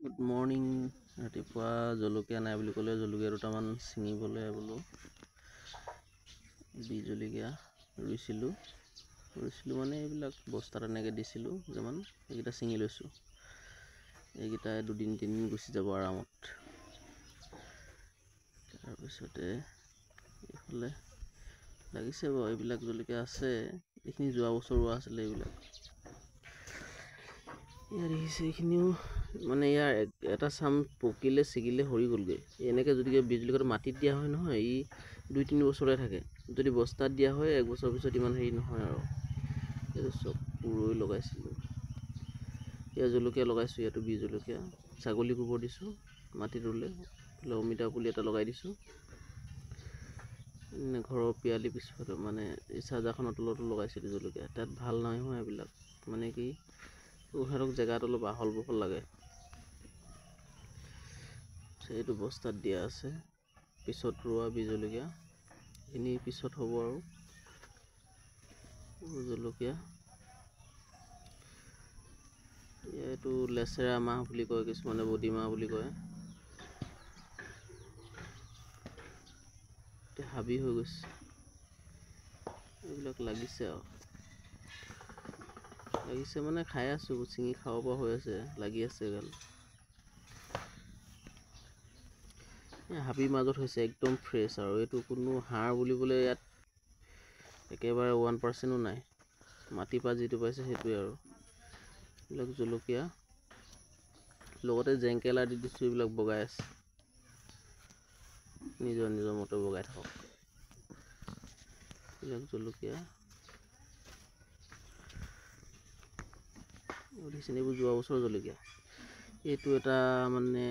Good morning. ৰাতিপুৱা জলকীয়া নাই বুলি ক'লে জলকীয়া দুটামান ছিঙিবলৈ বোলো বি জলকীয়া ৰুইছিলোঁ মানে এইবিলাক বস্তাত এনেকৈ দিছিলোঁ যেমান এইকেইটা ছিঙি লৈছোঁ। এইকেইটাই দুদিন তিনিদিন গুচি যাব আৰামত। তাৰপিছতে এইফালে লাগিছে বাৰু, এইবিলাক জলকীয়া আছে, এইখিনি যোৱা বছৰ ৰোৱা আছিলে। এইবিলাক ইয়াৰ দেখিছে, এইখিনিও মানে ইয়াৰ এটা চাম পকিলে ছিগিলে সৰি গ'লগৈ। এনেকৈ যদি বীজ জলকীয়াটো মাটিত দিয়া হয় নহয়, ই 2-3 বছৰে থাকে। যদি বস্তাত দিয়া হয় 1 বছৰ পিছত ইমান হেৰি নহয় আৰু। এইটো চব পুৰৈ লগাইছিলোঁ। ইয়াৰ জলকীয়া লগাইছোঁ, ইয়াতো বীজ জলকীয়া ছাগলী গোবৰ দিছোঁ মাটিত ৰুলে। অমিতা পুলি এটা লগাই দিছোঁ ঘৰৰ পিয়ালি পিছফালে, মানে এই চাৰ্জাৰখনৰ তলতো লগাইছিলোঁ জলকীয়া। তাত ভাল নহয় এইবিলাক, মানে কি সিহঁতক জেগাত অলপ আহল বহল লাগে। এইটো বস্তাত দিয়া আছে, পিছত ৰোৱা বীজ জলকীয়া। এইখিনি পিছত হ'ব আৰু জলকীয়া। এইটো লেচেৰা মাহ বুলি কয়, কিছুমানে বডি মাহ বুলি কয়। এতিয়া হাবি হৈ গৈছে, এইবিলাক লাগিছে আৰু লাগিছে মানে খাই আছোঁ, ছিঙি খাব পৰা হৈ আছে, লাগি আছে এগাল। হাবিৰ মাজত হৈছে, একদম ফ্ৰেছ আৰু এইটো কোনো সাৰ বুলিবলৈ ইয়াত একেবাৰে 1% নাই। মাটিৰ পৰা যিটো পাইছে সেইটোৱে আৰু। এইবিলাক জলকীয়া লগতে জেংকেলা দি দিছোঁ, এইবিলাক বগাই আছে, নিজৰ মতে বগাই থাকক। এইবিলাক জলকীয়া দেখিছেনে, এইবোৰ যোৱা বছৰৰ জলকীয়া। এইটো এটা মানে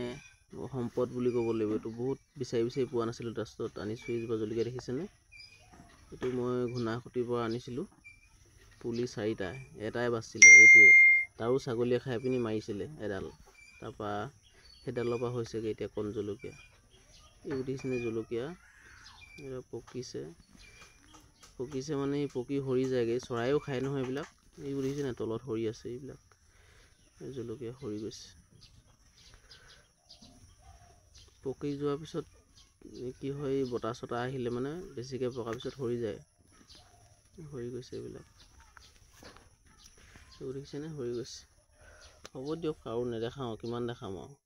সম্পদ বুলি ক'ব লাগিব। এইটো বহুত বিচাৰি পোৱা নাছিলোঁ, লাষ্টত আনিছোঁ এইজোপা জলকীয়া। দেখিছেনে, এইটো মই ঘুনাসুতিৰ পৰা আনিছিলোঁ, পুলি 4টা, এটাই বাচিছিলে, এইটোৱে। তাৰো ছাগলীয়ে খাই পিনি মাৰিছিলে এডাল, তাৰপৰা সেইডালৰ পৰা হৈছেগৈ এতিয়া কণ জলকীয়া। এইবোৰ দেখিছেনে জলকীয়া, এইবিলাক পকিছে মানে পকি সৰি যায়গৈ, চৰাইও খায় নহয় এইবিলাক। এইবোৰ দেখিছেনে তলত সৰি আছে, এইবিলাক জলকীয়া সৰি গৈছে। পকি যোৱাৰ পিছত কি হয়, বতাহ চতাহ আহিলে মানে বেছিকৈ পকাৰ পিছত সৰি যায়, সৰি গৈছে এইবিলাক। এইবোৰ দেখিছেনে সৰি গৈছে। হ'ব দিয়ক, আৰু নেদেখাওঁ, কিমান দেখাম আৰু।